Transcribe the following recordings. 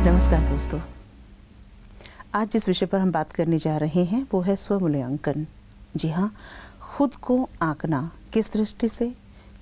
नमस्कार दोस्तों, आज जिस विषय पर हम बात करने जा रहे हैं वो है स्वमूल्यांकन। जी हाँ, खुद को आंकना किस दृष्टि से।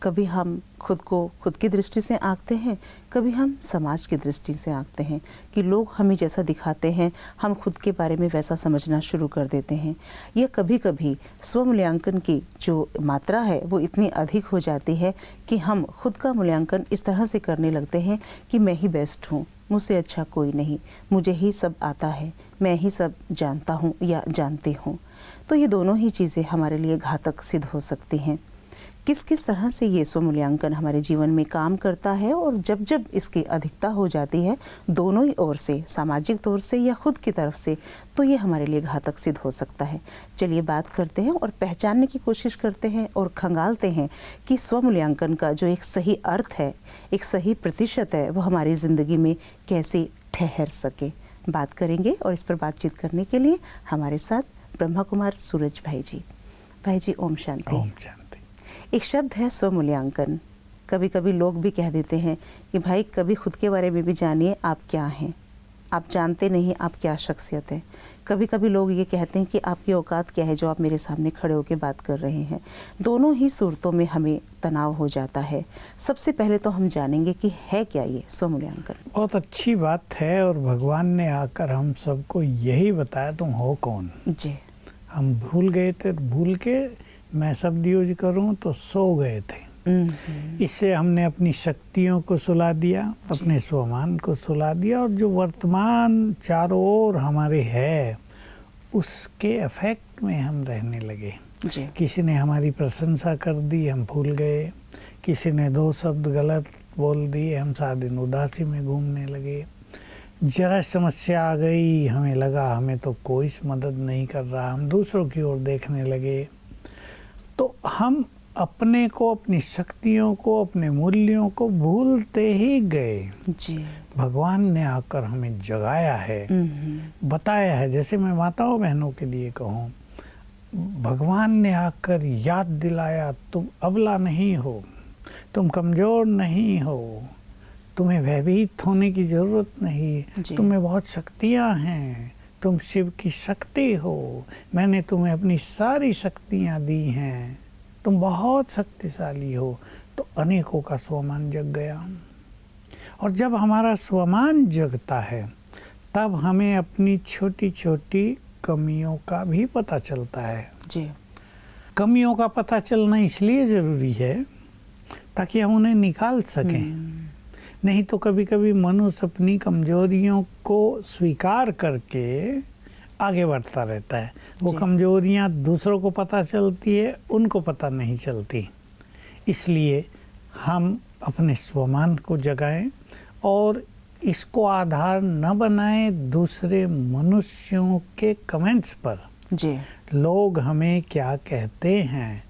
कभी हम खुद को खुद की दृष्टि से आंकते हैं, कभी हम समाज की दृष्टि से आंकते हैं कि लोग हमें जैसा दिखाते हैं हम खुद के बारे में वैसा समझना शुरू कर देते हैं। या कभी कभी स्वमूल्यांकन की जो मात्रा है वो इतनी अधिक हो जाती है कि हम खुद का मूल्यांकन इस तरह से करने लगते हैं कि मैं ही बेस्ट हूँ, मुझसे अच्छा कोई नहीं, मुझे ही सब आता है, मैं ही सब जानता हूँ या जानती हूँ। तो ये दोनों ही चीज़ें हमारे लिए घातक सिद्ध हो सकती हैं। किस किस तरह से ये स्वमूल्यांकन हमारे जीवन में काम करता है और जब जब इसकी अधिकता हो जाती है दोनों ही ओर से, सामाजिक तौर से या खुद की तरफ से, तो ये हमारे लिए घातक सिद्ध हो सकता है। चलिए बात करते हैं और पहचानने की कोशिश करते हैं और खंगालते हैं कि स्वमूल्यांकन का जो एक सही अर्थ है, एक सही प्रतिशत है, वो हमारी ज़िंदगी में कैसे ठहर सके। बात करेंगे और इस पर बातचीत करने के लिए हमारे साथ ब्रह्मा कुमार सूरज भाई जी। भाई जी ओम शांति। ओम शांति। एक शब्द है स्वमूल्यांकन। कभी कभी लोग भी कह देते हैं कि भाई कभी खुद के बारे में भी जानिए आप क्या हैं, आप जानते नहीं आप क्या शख्सियत है। कभी कभी लोग ये कहते हैं कि आपकी औकात क्या है जो आप मेरे सामने खड़े होकर बात कर रहे हैं। दोनों ही सूरतों में हमें तनाव हो जाता है। सबसे पहले तो हम जानेंगे कि है क्या ये स्वमूल्यांकन। बहुत अच्छी बात है और भगवान ने आकर हम सबको यही बताया तुम हो कौन। जी। हम भूल गए थे, भूल के मैं शब्द यूज करूं तो सो गए थे। इससे हमने अपनी शक्तियों को सुला दिया, अपने स्वमान को सुला दिया और जो वर्तमान चारों ओर हमारे है उसके अफेक्ट में हम रहने लगे। जी। किसी ने हमारी प्रशंसा कर दी, हम भूल गए। किसी ने दो शब्द गलत बोल दिए, हम सारा दिन उदासी में घूमने लगे। जरा समस्या आ गई, हमें लगा हमें तो कोई मदद नहीं कर रहा, हम दूसरों की ओर देखने लगे। तो हम अपने को, अपनी शक्तियों को, अपने मूल्यों को भूलते ही गए। जी। भगवान ने आकर हमें जगाया है, बताया है। जैसे मैं माताओं बहनों के लिए कहूँ, भगवान ने आकर याद दिलाया तुम अबला नहीं हो, तुम कमज़ोर नहीं हो, तुम्हें भयभीत होने की ज़रूरत नहीं, तुम्हें बहुत शक्तियाँ हैं, तुम शिव की शक्ति हो, मैंने तुम्हें अपनी सारी शक्तियाँ दी हैं, तुम बहुत शक्तिशाली हो। तो अनेकों का स्वमान जग गया। और जब हमारा स्वमान जगता है तब हमें अपनी छोटी छोटी कमियों का भी पता चलता है। जी। कमियों का पता चलना इसलिए ज़रूरी है ताकि हम उन्हें निकाल सकें। नहीं तो कभी कभी मनुष्य अपनी कमजोरियों को स्वीकार करके आगे बढ़ता रहता है। वो कमजोरियां दूसरों को पता चलती है, उनको पता नहीं चलती। इसलिए हम अपने स्वमान को जगाएं और इसको आधार न बनाएं दूसरे मनुष्यों के कमेंट्स पर। जी। लोग हमें क्या कहते हैं,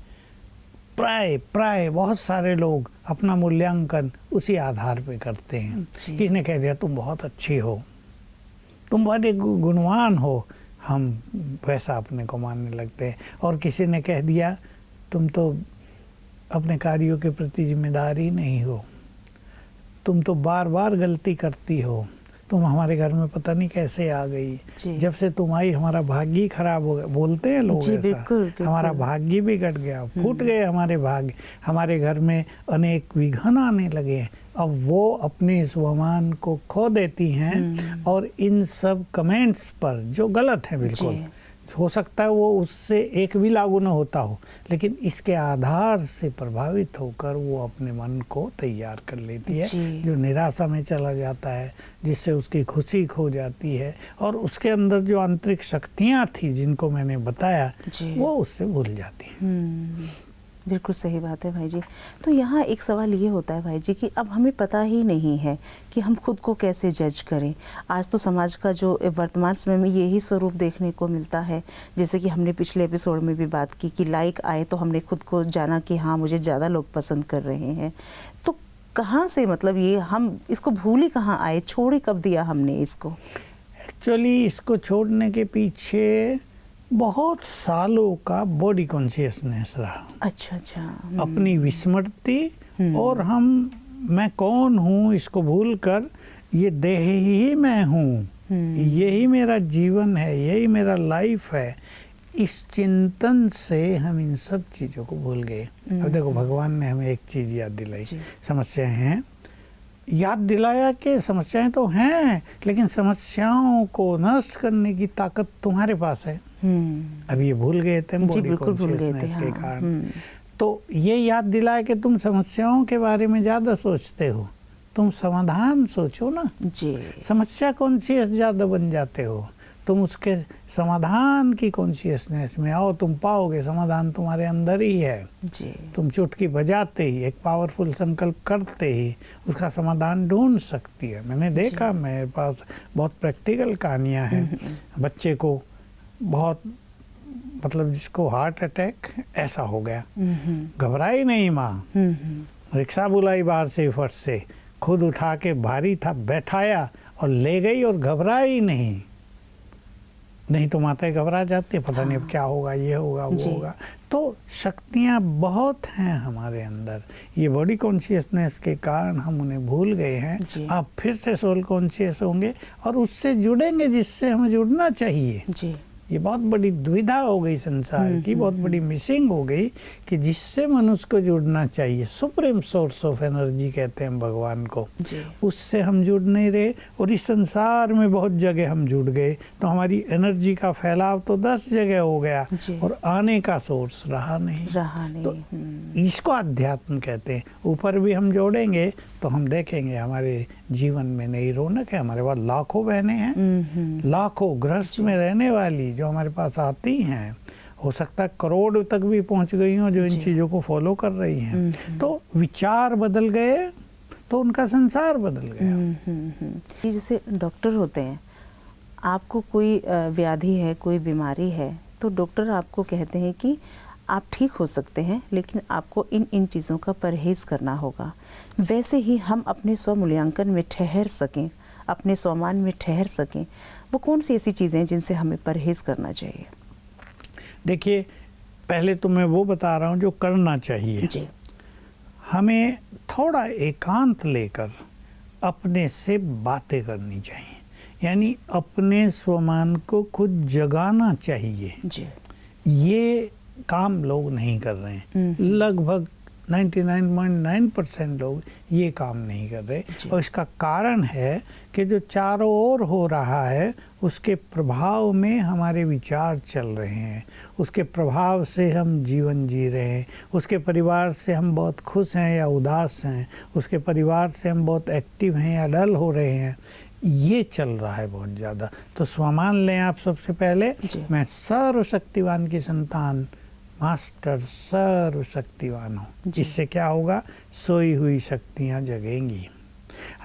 प्राय बहुत सारे लोग अपना मूल्यांकन उसी आधार पे करते हैं। किसी ने कह दिया तुम बहुत अच्छी हो, तुम बड़े गुणवान हो, हम वैसा अपने को मानने लगते हैं। और किसी ने कह दिया तुम तो अपने कार्यों के प्रति जिम्मेदार ही नहीं हो, तुम तो बार बार गलती करती हो, तुम हमारे घर में पता नहीं कैसे आ गई, जब से तुम आई हमारा भाग्य ही खराब हो गया। बोलते हैं लोग ऐसा। बिल्कुल। हमारा भाग्य भी कट गया, फूट गए हमारे भाग्य, हमारे घर में अनेक विघ्न आने लगे। अब वो अपने स्वमान को खो देती हैं और इन सब कमेंट्स पर जो गलत है, बिल्कुल हो सकता है वो उससे एक भी लागू न होता हो, लेकिन इसके आधार से प्रभावित होकर वो अपने मन को तैयार कर लेती है, जो निराशा में चला जाता है, जिससे उसकी खुशी खो जाती है और उसके अंदर जो आंतरिक शक्तियाँ थी जिनको मैंने बताया वो उससे भूल जाती हैं। बिल्कुल सही बात है भाई जी। तो यहाँ एक सवाल ये होता है भाई जी कि अब हमें पता ही नहीं है कि हम खुद को कैसे जज करें। आज तो समाज का जो वर्तमान समय में यही स्वरूप देखने को मिलता है, जैसे कि हमने पिछले एपिसोड में भी बात की कि लाइक आए तो हमने खुद को जाना कि हाँ मुझे ज़्यादा लोग पसंद कर रहे हैं। तो कहाँ से, मतलब ये हम इसको भूल ही कहाँ आए, छोड़ ही कब दिया हमने इसको? एक्चुअली इसको छोड़ने के पीछे बहुत सालों का बॉडी कॉन्शियसनेस रहा। अच्छा। अपनी विस्मृति और मैं कौन हूँ इसको भूलकर ये देह ही मैं हूँ, यही मेरा जीवन है, यही मेरा लाइफ है। इस चिंतन से हम इन सब चीज़ों को भूल गए। अब देखो, भगवान ने हमें एक चीज़ याद दिलाई, समस्याएं हैं, याद दिलाया कि समस्याएं तो हैं, लेकिन समस्याओं को नष्ट करने की ताकत तुम्हारे पास है। अब ये भूल गए थे बॉडी कॉन्शियसनेस के कारण। तो ये याद दिलाया कि तुम समस्याओं के बारे में ज़्यादा सोचते हो, तुम समाधान सोचो ना जी। समस्या कॉन्शियस ज़्यादा बन जाते हो, तुम उसके समाधान की कॉन्शियसनेस में आओ, तुम पाओगे समाधान तुम्हारे अंदर ही है जी। तुम चुटकी बजाते ही, एक पावरफुल संकल्प करते ही उसका समाधान ढूंढ सकती है। मैंने देखा, मेरे पास बहुत प्रैक्टिकल कहानियाँ हैं। बच्चे को बहुत, मतलब जिसको हार्ट अटैक ऐसा हो गया, घबराई नहीं माँ, रिक्शा बुलाई बाहर से फट से, खुद उठा के, भारी था, बैठाया और ले गई और घबराई नहीं तो माताएं घबरा जाती है, पता नहीं अब क्या होगा, ये होगा, वो होगा। तो शक्तियाँ बहुत हैं हमारे अंदर, ये बॉडी कॉन्शियसनेस के कारण हम उन्हें भूल गए हैं। आप फिर से सोल कॉन्शियस होंगे और उससे जुड़ेंगे जिससे हमें जुड़ना चाहिए जी। ये बहुत बड़ी दुविधा हो गई संसार की, बहुत बड़ी मिसिंग हो गई कि जिससे मनुष्य को जुड़ना चाहिए, सुप्रीम सोर्स ऑफ एनर्जी कहते हैं भगवान को, उससे हम जुड़ नहीं रहे। और इस संसार में बहुत जगह हम जुड़ गए, तो हमारी एनर्जी का फैलाव तो 10 जगह हो गया और आने का सोर्स रहा नहीं। तो इसको अध्यात्म कहते हैं। ऊपर भी हम जोड़ेंगे तो हम देखेंगे हमारे जीवन में नई रौनक है। हमारे पास लाखों बहनें हैं, लाखों गृहस्थ में रहने वाली जो हमारे पास आती हैं, हो सकता है करोड़ तक भी पहुंच गई हों जो इन चीज़ों को फॉलो कर रही हैं। तो विचार बदल गए तो उनका संसार बदल गया। जैसे डॉक्टर होते हैं, आपको कोई व्याधि है, कोई बीमारी है, तो डॉक्टर आपको कहते हैं कि आप ठीक हो सकते हैं, लेकिन आपको इन चीज़ों का परहेज़ करना होगा। वैसे ही हम अपने स्वमूल्यांकन में ठहर सकें, अपने स्वमान में ठहर सकें, वो कौन सी ऐसी चीज़ें हैं जिनसे हमें परहेज़ करना चाहिए? देखिए, पहले तो मैं वो बता रहा हूँ जो करना चाहिए जी। हमें थोड़ा एकांत लेकर अपने से बातें करनी चाहिए, यानी अपने स्वमान को खुद जगाना चाहिए जी। ये काम लोग नहीं कर रहे हैं, लगभग 99.9% लोग ये काम नहीं कर रहे। और इसका कारण है कि जो चारों ओर हो रहा है उसके प्रभाव में हमारे विचार चल रहे हैं, उसके प्रभाव से हम जीवन जी रहे हैं, उसके परिवार से हम बहुत खुश हैं या उदास हैं, उसके परिवार से हम बहुत एक्टिव हैं या डल हो रहे हैं, ये चल रहा है बहुत ज़्यादा। तो स्वमान लें आप सबसे पहले, मैं सर्वशक्तिवान की संतान, मास्टर सर्वशक्तिवान हूँ। इससे क्या होगा? सोई हुई शक्तियाँ जगेंगी।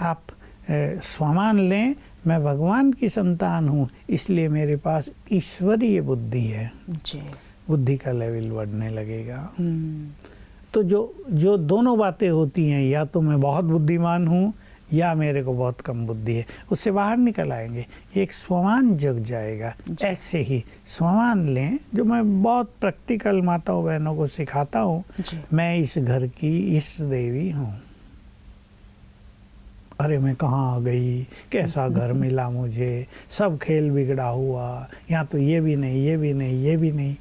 आप स्वमान लें, मैं भगवान की संतान हूँ, इसलिए मेरे पास ईश्वरीय बुद्धि है जी। बुद्धि का लेवल बढ़ने लगेगा। तो जो दोनों बातें होती हैं, या तो मैं बहुत बुद्धिमान हूँ या मेरे को बहुत कम बुद्धि है, उससे बाहर निकल आएंगे, एक स्वमान जग जाएगा। ऐसे ही स्वमान लें, जो मैं बहुत प्रैक्टिकल माताओं बहनों को सिखाता हूँ। मैं इस घर की इष्ट देवी हूँ। अरे मैं कहाँ आ गई, कैसा घर मिला मुझे, सब खेल बिगड़ा हुआ, यहाँ तो ये भी नहीं, ये भी नहीं, ये भी नहीं।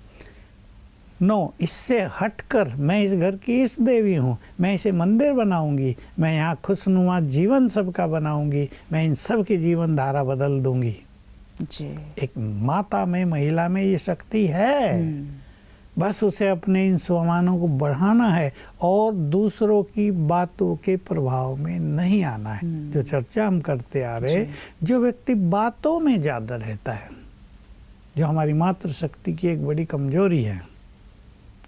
नो, इससे हटकर मैं इस घर की इस देवी हूँ, मैं इसे मंदिर बनाऊंगी, मैं यहाँ खुशनुमा जीवन सबका बनाऊंगी, मैं इन सब की जीवन धारा बदल दूंगी जी। एक माता में, महिला में ये शक्ति है। बस उसे अपने इन स्वमानों को बढ़ाना है और दूसरों की बातों के प्रभाव में नहीं आना है। जो चर्चा हम करते आ रहे, जो व्यक्ति बातों में ज़्यादा रहता है, जो हमारी मातृशक्ति की एक बड़ी कमजोरी है,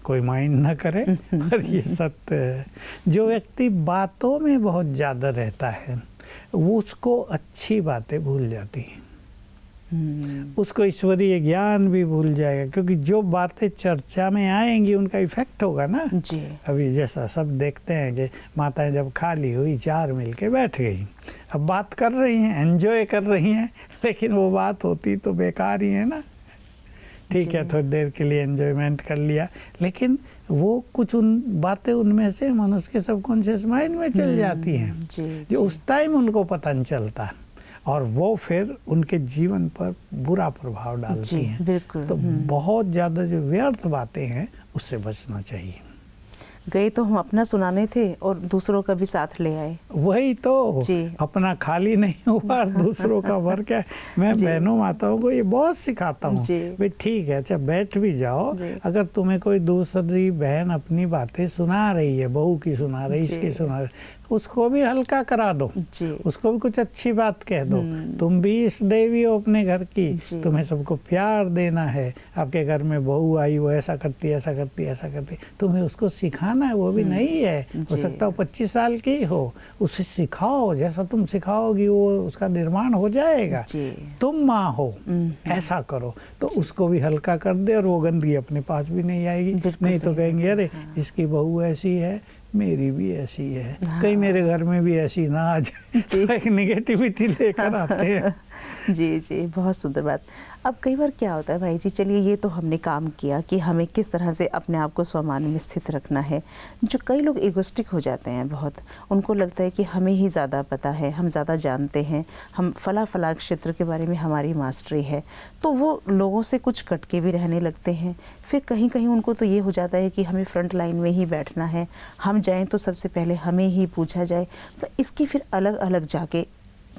कोई माइंड ना करे पर ये सत्य है। जो व्यक्ति बातों में बहुत ज़्यादा रहता है, वो उसको अच्छी बातें भूल जाती हैं, उसको ईश्वरीय ज्ञान भी भूल जाएगा, क्योंकि जो बातें चर्चा में आएंगी उनका इफेक्ट होगा ना जी। अभी जैसा सब देखते हैं कि माताएं जब खाली हुई, चार मिलके बैठ गई, अब बात कर रही हैं, एंजॉय कर रही हैं, लेकिन वो बात होती तो बेकार ही है ना। ठीक है, थोड़ी देर के लिए एंजॉयमेंट कर लिया, लेकिन वो कुछ उन बातें उनमें से मनुष्य के सबकॉन्शियस माइंड में चल जाती हैं जो उस टाइम उनको पता नहीं चलता है, और वो फिर उनके जीवन पर बुरा प्रभाव डालती हैं। तो बहुत ज़्यादा जो व्यर्थ बातें हैं उससे बचना चाहिए। गए तो हम अपना सुनाने थे और दूसरों का भी साथ ले आए। वही तो, अपना खाली नहीं हुआ और दूसरों का भर क्या। मैं बहनों माताओं को ये बहुत सिखाता हूँ, भाई ठीक है, अच्छा बैठ भी जाओ, अगर तुम्हें कोई दूसरी बहन अपनी बातें सुना रही है, बहू की सुना रही, इसकी सुना रही, उसको भी हल्का करा दो, उसको भी कुछ अच्छी बात कह दो। तुम भी इस देवी हो अपने घर की, तुम्हें सबको प्यार देना है। आपके घर में बहू आई, वो ऐसा करती, ऐसा करती, ऐसा करती, तुम्हें उसको सिखाना है। वो भी नहीं है, हो सकता है 25 साल की हो, उसे सिखाओ, जैसा तुम सिखाओगी वो उसका निर्माण हो जाएगा। तुम माँ हो, ऐसा करो, तो उसको भी हल्का कर दे और वो गंदगी अपने पास भी नहीं आएगी। नहीं तो कहेंगे अरे इसकी बहू ऐसी है, मेरी भी ऐसी है, कहीं मेरे घर में भी ऐसी ना आ जाए। तो एक निगेटिविटी लेकर आते हैं। जी, बहुत सुंदर बात। अब कई बार क्या होता है भाई जी, चलिए ये तो हमने काम किया कि हमें किस तरह से अपने आप को स्वमान में स्थित रखना है। जो कई लोग इगोस्टिक हो जाते हैं बहुत, उनको लगता है कि हमें ही ज़्यादा पता है, हम ज़्यादा जानते हैं, हम फला क्षेत्र के बारे में हमारी मास्टरी है, तो वो लोगों से कुछ कट के भी रहने लगते हैं। फिर कहीं कहीं उनको तो ये हो जाता है कि हमें फ्रंट लाइन में ही बैठना है, हम जाएँ तो सबसे पहले हमें ही पूछा जाए। तो इसकी फिर अलग अलग जाके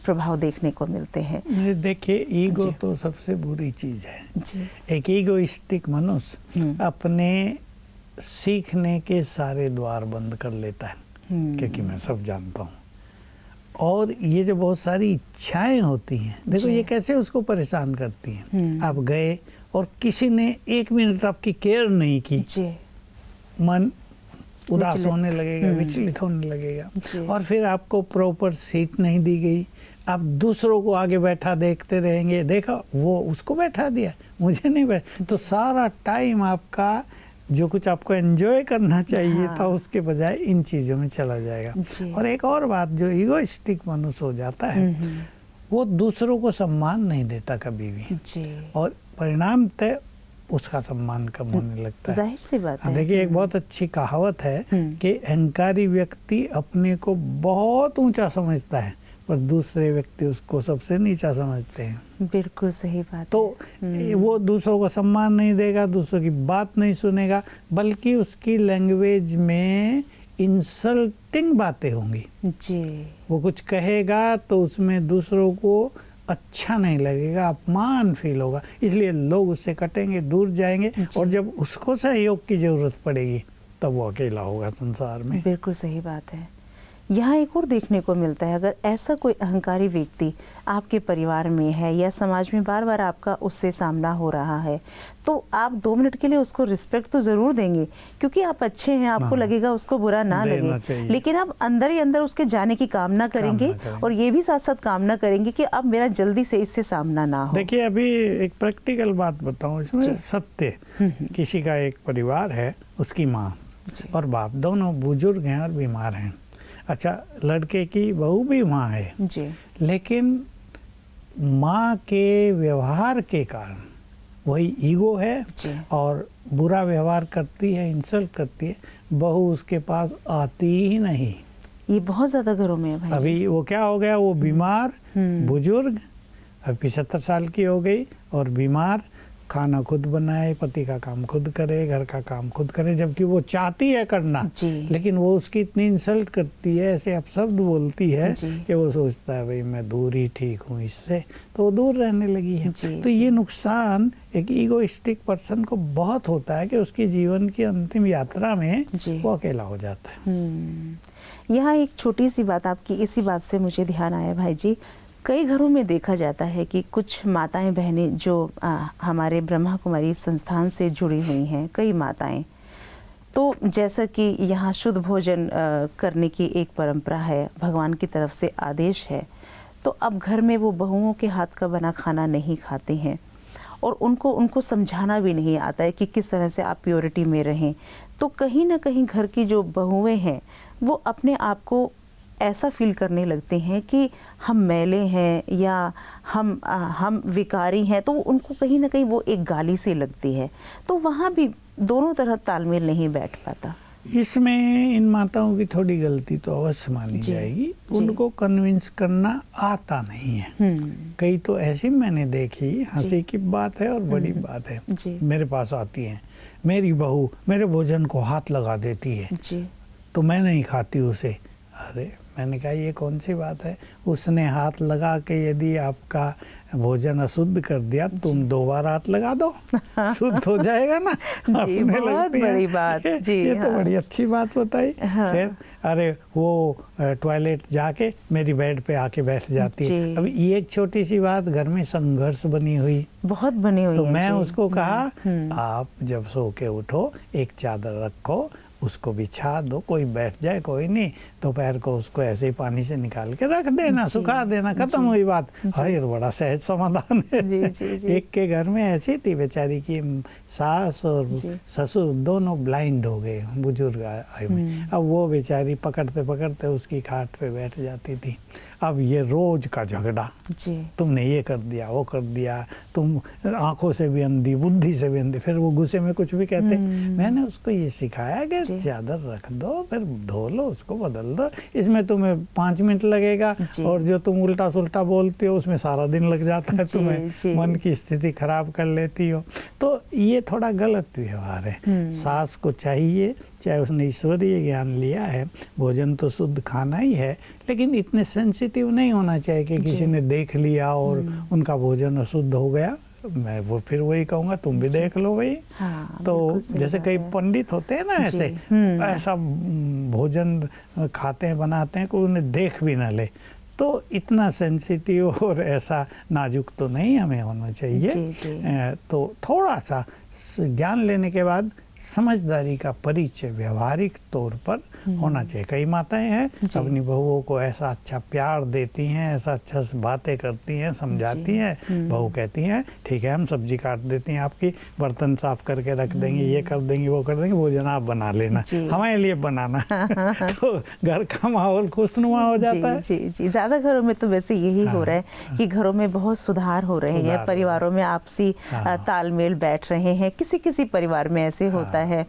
प्रभाव देखने को मिलते हैं। देखिए, ईगो तो सबसे बुरी चीज है जी। एक ईगोइस्टिक मनुष्य अपने सीखने के सारे द्वार बंद कर लेता है, क्योंकि मैं सब जानता हूँ। और ये जो बहुत सारी इच्छाएं होती हैं, देखो ये कैसे उसको परेशान करती हैं। आप गए और किसी ने 1 मिनट आपकी केयर नहीं की, मन उदास होने लगेगा, विचलित होने लगेगा। और फिर आपको प्रॉपर सीट नहीं दी गई, आप दूसरों को आगे बैठा देखते रहेंगे, देखा वो उसको बैठा दिया, मुझे नहीं बैठा, तो सारा टाइम आपका जो कुछ आपको एंजॉय करना चाहिए था उसके बजाय इन चीज़ों में चला जाएगा। और एक और बात, जो ईगोइस्टिक मनुष्य हो जाता है वो दूसरों को सम्मान नहीं देता कभी भी, और परिणाम तय उसका सम्मान कम होने लगता है। जाहिर सी बात है। देखिए, एक बहुत अच्छी कहावत है कि अहंकारी व्यक्ति अपने को बहुत ऊंचा समझता है, पर दूसरे व्यक्ति उसको सबसे नीचा समझते हैं। बिल्कुल सही बात। तो वो दूसरों को सम्मान नहीं देगा, दूसरों की बात नहीं सुनेगा, बल्कि उसकी लैंग्वेज में इंसल्टिंग बातें होंगी जी। वो कुछ कहेगा तो उसमें दूसरों को अच्छा नहीं लगेगा, अपमान फील होगा, इसलिए लोग उससे कटेंगे, दूर जाएंगे। और जब उसको सहयोग की जरूरत पड़ेगी तब वो अकेला होगा संसार में। बिल्कुल सही बात है। यहाँ एक और देखने को मिलता है, अगर ऐसा कोई अहंकारी व्यक्ति आपके परिवार में है या समाज में बार बार आपका उससे सामना हो रहा है, तो आप 2 मिनट के लिए उसको रिस्पेक्ट तो ज़रूर देंगे, क्योंकि आप अच्छे हैं, आपको लगेगा उसको बुरा ना लगे, लेकिन आप अंदर ही अंदर उसके जाने की कामना करेंगे और ये भी साथ साथ कामना करेंगे कि अब मेरा जल्दी से इससे सामना ना हो। देखिए, अभी एक प्रैक्टिकल बात बताऊँ इसमें, सत्य। किसी का एक परिवार है, उसकी माँ और बाप दोनों बुजुर्ग हैं और बीमार हैं। अच्छा, लड़के की बहू भी माँ है जी, लेकिन माँ के व्यवहार के कारण वही ईगो है और बुरा व्यवहार करती है, इंसल्ट करती है, बहू उसके पास आती ही नहीं। ये बहुत ज्यादा घरों में है भाई। अभी वो क्या हो गया, वो बीमार बुजुर्ग, अब 75 साल की हो गई और बीमार, खाना खुद बनाए, पति का काम खुद करे, घर का काम खुद करे, जबकि वो चाहती है करना, लेकिन वो उसकी इतनी इंसल्ट करती है, ऐसे अपशब्द बोलती है कि वो सोचता है भाई मैं दूर ही ठीक हूँ इससे, तो वो दूर रहने लगी है। तो ये नुकसान एक ईगोइस्टिक पर्सन को बहुत होता है कि उसकी जीवन की अंतिम यात्रा में वो अकेला हो जाता है। यहाँ एक छोटी सी बात, आपकी इसी बात से मुझे ध्यान आया भाई जी, कई घरों में देखा जाता है कि कुछ माताएं बहनें जो हमारे ब्रह्मा कुमारी संस्थान से जुड़ी हुई हैं, कई माताएं, तो जैसा कि यहाँ शुद्ध भोजन करने की एक परंपरा है, भगवान की तरफ से आदेश है, तो अब घर में वो बहुओं के हाथ का बना खाना नहीं खाती हैं और उनको समझाना भी नहीं आता है कि किस तरह से आप प्योरिटी में रहें। तो कहीं ना कहीं घर की जो बहुएं हैं वो अपने आप को ऐसा फील करने लगते हैं कि हम मैले हैं या हम विकारी हैं, तो उनको कहीं ना कहीं वो एक गाली सी लगती है, तो वहाँ भी दोनों तरह तालमेल नहीं बैठ पाता। इसमें इन माताओं की थोड़ी गलती तो अवश्य मानी जाएगी, उनको कन्विंस करना आता नहीं है। कई तो ऐसी मैंने देखी, हंसी की बात है और बड़ी बात है, मेरे पास आती हैं, मेरी बहू मेरे भोजन को हाथ लगा देती है तो मैं नहीं खाती उसे। अरे मैंने कहा ये कौन सी बात है, उसने हाथ लगा के यदि आपका भोजन अशुद्ध कर दिया, तुम 2 बार हाथ लगा दो, शुद्ध हो जाएगा ना। जी, बहुत बड़ी बात। जी, ये तो बड़ी अच्छी बात बताई। फिर अरे वो टॉयलेट जाके मेरी बेड पे आके बैठ जाती है। अब ये एक छोटी सी बात घर में संघर्ष बनी हुई, बहुत बनी हुई तो है। मैं उसको कहा आप जब सो के उठो एक चादर रखो, उसको बिछा दो, कोई बैठ जाए कोई नहीं, दोपहर को उसको ऐसे ही पानी से निकाल के रख देना, सुखा देना, खत्म हुई बात। ये तो बड़ा सहज समाधान है। एक के घर में ऐसी थी बेचारी की सास और ससुर दोनों ब्लाइंड हो गए, बुजुर्ग आयु में। अब वो बेचारी पकड़ते पकड़ते उसकी खाट पे बैठ जाती थी। अब ये रोज का झगड़ा, तुमने ये कर दिया, वो कर दिया, तुम आंखों से भी अंधी, बुद्धि से भी अंधी। फिर वो गुस्से में कुछ भी कहते। मैंने उसको ये सिखाया कि चादर रख दो, फिर धो लो, उसको बदल दो, इसमें तुम्हें 5 मिनट लगेगा, और जो तुम उल्टा सुल्टा बोलती हो उसमें सारा दिन लग जाता है, तुम्हें मन की स्थिति खराब कर लेती हो। तो ये थोड़ा गलत व्यवहार है। सास को चाहिए, चाहे उसने ईश्वरीय ज्ञान लिया है, भोजन तो शुद्ध खाना ही है, लेकिन इतने सेंसिटिव नहीं होना चाहिए कि किसी ने देख लिया और उनका भोजन अशुद्ध हो गया। मैं वो फिर वही कहूँगा, तुम भी देख लो भाई। तो जैसे कई पंडित होते हैं ना, ऐसे ऐसा भोजन खाते हैं बनाते हैं कोई उन्हें देख भी ना ले, तो इतना सेंसिटिव और ऐसा नाजुक तो नहीं हमें होना चाहिए। तो थोड़ा सा ज्ञान लेने के बाद समझदारी का परिचय व्यवहारिक तौर पर होना चाहिए। कई माताएं हैं अपनी बहुओं को ऐसा अच्छा प्यार देती हैं, ऐसा अच्छा बातें करती हैं, समझाती हैं। बहू कहती हैं ठीक है हम सब्जी काट देती हैं आपकी, बर्तन साफ करके रख देंगे, ये कर देंगे, वो कर देंगे, भोजन आप बना लेना, हमारे लिए बनाना। तो घर का माहौल खुशनुमा हो जाता है। जी, ज़्यादा घरों में तो वैसे यही हो रहा है कि घरों में बहुत सुधार हो रहे हैं, परिवारों में आपसी तालमेल बैठ रहे हैं, किसी किसी परिवार में ऐसे होता है।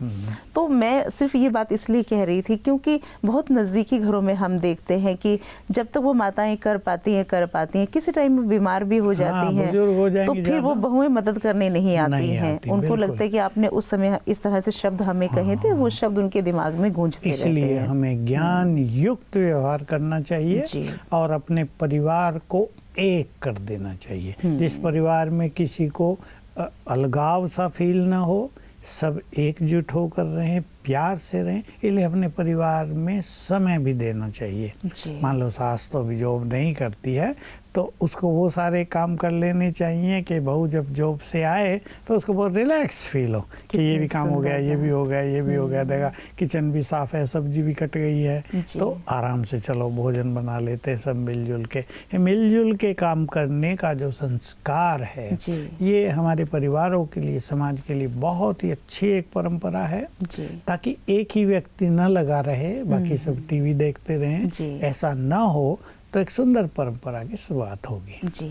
तो मैं सिर्फ ये बात इसलिए कह रही थी क्योंकि बहुत नज़दीकी घरों में हम देखते हैं कि जब तक वो माताएं कर पाती हैं, किसी टाइम में बीमार भी हो जाती हैं, तो फिर वो बहुएं मदद करने नहीं आती हैं। उनको लगता है कि आपने उस समय इस तरह से शब्द हमें कहे थे, वो शब्द उनके दिमाग में गूंजते रहते हैं। इसलिए हमें ज्ञान युक्त व्यवहार करना चाहिए और अपने परिवार को एक कर देना चाहिए। जिस परिवार में किसी को अलगाव सा फील ना हो, सब एकजुट होकर रहें, प्यार से रहें, इसलिए अपने परिवार में समय भी देना चाहिए। मान लो सास तो अभी जॉब नहीं करती है, तो उसको वो सारे काम कर लेने चाहिए कि बहू जब जॉब से आए तो उसको बहुत रिलैक्स फील हो कि ये भी काम हो गया, ये भी हो गया, ये भी हो गया, देखा किचन भी साफ है, सब्जी भी कट गई है, तो आराम से चलो भोजन बना लेते हैं सब मिलजुल के। मिलजुल के काम करने का जो संस्कार है, ये हमारे परिवारों के लिए, समाज के लिए बहुत ही अच्छी एक परंपरा है, ताकि एक ही व्यक्ति न लगा रहे, बाकी सब टीवी देखते रहें, ऐसा न हो तो एक सुंदर परंपरा की शुरुआत होगी। जी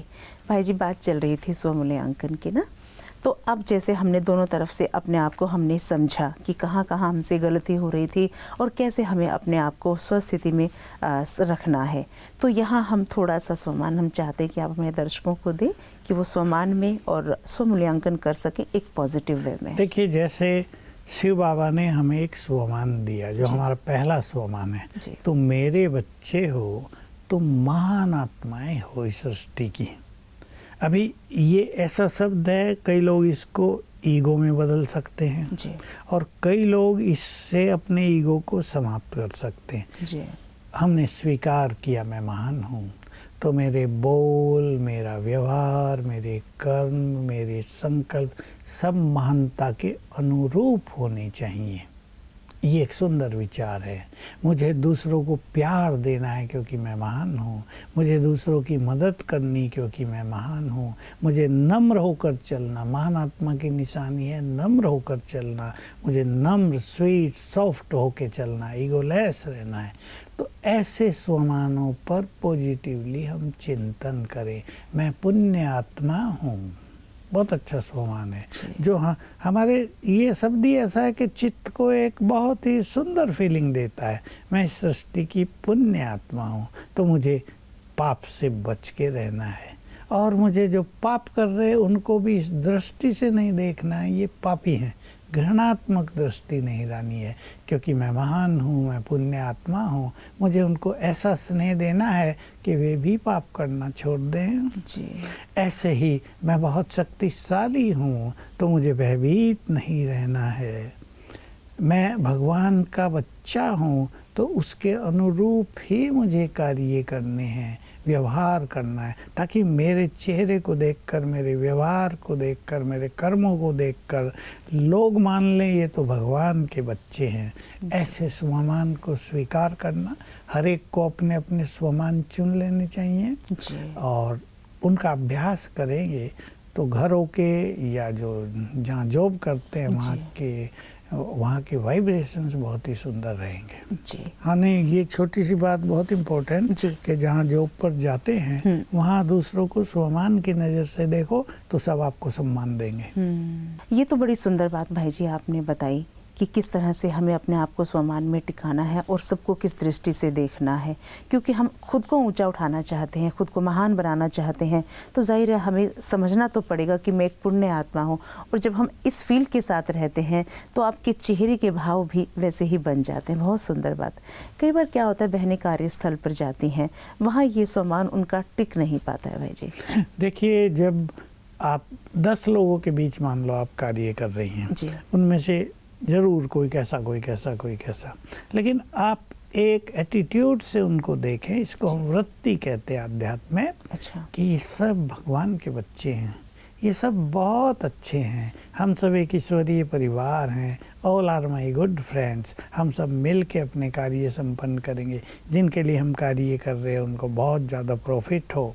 भाई जी, बात चल रही थी स्वमूल्यांकन की ना, तो अब जैसे हमने दोनों तरफ से अपने आप को हमने समझा कि कहाँ कहाँ हमसे गलती हो रही थी और कैसे हमें अपने आप को स्वस्थिति में रखना है, तो यहाँ हम थोड़ा सा स्वमान हम चाहते हैं कि आप अपने दर्शकों को दें कि वो स्वमान में और स्वमूल्यांकन कर सकें एक पॉजिटिव वे में। देखिए, जैसे शिव बाबा ने हमें एक स्वमान दिया जो हमारा पहला स्वमान है, तुम मेरे बच्चे हो, तुम महान आत्माएं हो इस सृष्टि की। अभी ये ऐसा शब्द है, कई लोग इसको ईगो में बदल सकते हैं और कई लोग इससे अपने ईगो को समाप्त कर सकते हैं। हमने स्वीकार किया मैं महान हूँ, तो मेरे बोल, मेरा व्यवहार, मेरे कर्म, मेरे संकल्प सब महानता के अनुरूप होने चाहिए। ये एक सुंदर विचार है। मुझे दूसरों को प्यार देना है क्योंकि मैं महान हूँ। मुझे दूसरों की मदद करनी क्योंकि मैं महान हूँ। मुझे नम्र होकर चलना, महान आत्मा की निशानी है नम्र होकर चलना। मुझे नम्र, स्वीट, सॉफ्ट होकर चलना, ईगोलेस रहना है। तो ऐसे स्वमानों पर पॉजिटिवली हम चिंतन करें। मैं पुण्य आत्मा हूँ, बहुत अच्छा स्वमान है जो हमारे ये शब्द ही ऐसा है कि चित्त को एक बहुत ही सुंदर फीलिंग देता है। मैं इस सृष्टि की पुण्य आत्मा हूँ, तो मुझे पाप से बच के रहना है। और मुझे जो पाप कर रहे हैं उनको भी इस दृष्टि से नहीं देखना है, ये पापी हैं, घृणात्मक दृष्टि नहीं लानी है। क्योंकि मैं महान हूँ, मैं पुण्य आत्मा हूँ, मुझे उनको ऐसा स्नेह देना है कि वे भी पाप करना छोड़ दें जी। ऐसे ही मैं बहुत शक्तिशाली हूँ, तो मुझे भयभीत नहीं रहना है। मैं भगवान का बच्चा हूँ, तो उसके अनुरूप ही मुझे कार्य करने हैं, व्यवहार करना है, ताकि मेरे चेहरे को देखकर, मेरे व्यवहार को देखकर, मेरे कर्मों को देखकर लोग मान लें ये तो भगवान के बच्चे हैं। ऐसे स्वमान को स्वीकार करना, हर एक को अपने अपने स्वमान चुन लेने चाहिए जी। और उनका अभ्यास करेंगे तो घरों के या जो जहाँ जॉब करते हैं वहाँ के वाइब्रेशंस बहुत ही सुंदर रहेंगे जी। हाँ नहीं, ये छोटी सी बात बहुत इम्पोर्टेंट जी। कि जहाँ जॉब पर जाते हैं वहाँ दूसरों को स्वमान की नज़र से देखो तो सब आपको सम्मान देंगे। ये तो बड़ी सुंदर बात भाई जी आपने बताई कि किस तरह से हमें अपने आप को स्वमान में टिकाना है और सबको किस दृष्टि से देखना है। क्योंकि हम खुद को ऊंचा उठाना चाहते हैं, खुद को महान बनाना चाहते हैं, तो जाहिर है हमें समझना तो पड़ेगा कि मैं एक पुण्य आत्मा हूँ। और जब हम इस फील के साथ रहते हैं तो आपके चेहरे के भाव भी वैसे ही बन जाते हैं। बहुत सुंदर बात। कई बार क्या होता है, बहनें कार्यस्थल पर जाती हैं, वहाँ ये स्वमान उनका टिक नहीं पाता है भाई जी। देखिए, जब आप 10 लोगों के बीच मान लो आप कार्य कर रही हैं जी। उनमें से ज़रूर कोई कैसा कोई कैसा कोई कैसा, लेकिन आप एक एटीट्यूड से उनको देखें। इसको हम वृत्ति कहते हैं अध्यात्म में। अच्छा। कि ये सब भगवान के बच्चे हैं, ये सब बहुत अच्छे हैं, हम सब एक ईश्वरीय परिवार हैं, all are my good friends. हम सब मिल के अपने कार्य संपन्न करेंगे। जिनके लिए हम कार्य कर रहे हैं उनको बहुत ज़्यादा प्रॉफिट हो,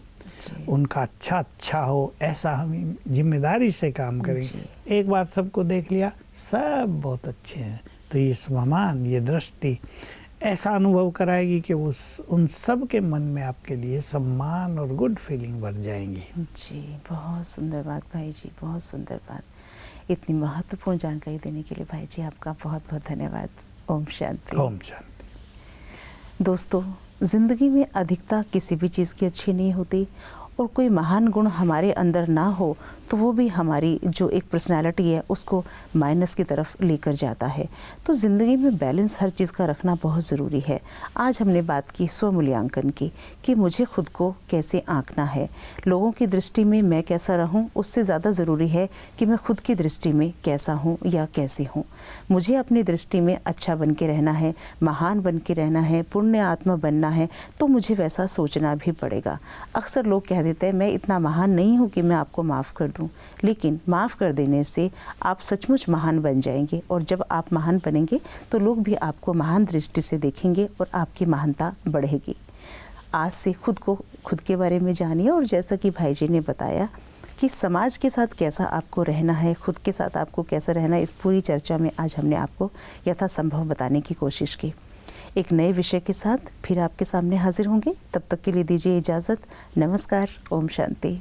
उनका अच्छा हो, ऐसा हम जिम्मेदारी से काम करेंगे। एक बार सबको देख लिया सब बहुत अच्छे हैं, तो ये स्वमान, ये दृष्टि ऐसा अनुभव कराएगी कि उन सब के मन में आपके लिए सम्मान और गुड फीलिंग बढ़ जाएंगी। जी, बहुत सुंदर बात भाई जी, बहुत सुंदर बात। इतनी महत्वपूर्ण जानकारी देने के लिए भाई जी आपका बहुत बहुत धन्यवाद। ओम शांति। ओम शांति। दोस्तों, ज़िंदगी में अधिकता किसी भी चीज़ की अच्छी नहीं होती और कोई महान गुण हमारे अंदर ना हो तो वो भी हमारी जो एक पर्सनालिटी है उसको माइनस की तरफ लेकर जाता है। तो ज़िंदगी में बैलेंस हर चीज़ का रखना बहुत ज़रूरी है। आज हमने बात की स्वमूल्यांकन की कि मुझे खुद को कैसे आंकना है। लोगों की दृष्टि में मैं कैसा रहूं, उससे ज़्यादा ज़रूरी है कि मैं खुद की दृष्टि में कैसा हूं या कैसी हूं। मुझे अपनी दृष्टि में अच्छा बन के रहना है, महान बन के रहना है, पुण्य आत्मा बनना है, तो मुझे वैसा सोचना भी पड़ेगा। अक्सर लोग कह देते हैं मैं इतना महान नहीं हूँ कि मैं आपको माफ़ कर दूं, लेकिन माफ़ कर देने से आप सचमुच महान बन जाएंगे। और जब आप महान बनेंगे तो लोग भी आपको महान दृष्टि से देखेंगे और आपकी महानता बढ़ेगी। आज से खुद को, खुद के बारे में जानिए। और जैसा कि भाई जी ने बताया कि समाज के साथ कैसा आपको रहना है, खुद के साथ आपको कैसा रहना है, इस पूरी चर्चा में आज हमने आपको यथासंभव बताने की कोशिश की। एक नए विषय के साथ फिर आपके सामने हाजिर होंगे। तब तक के लिए दीजिए इजाज़त। नमस्कार। ओम शांति।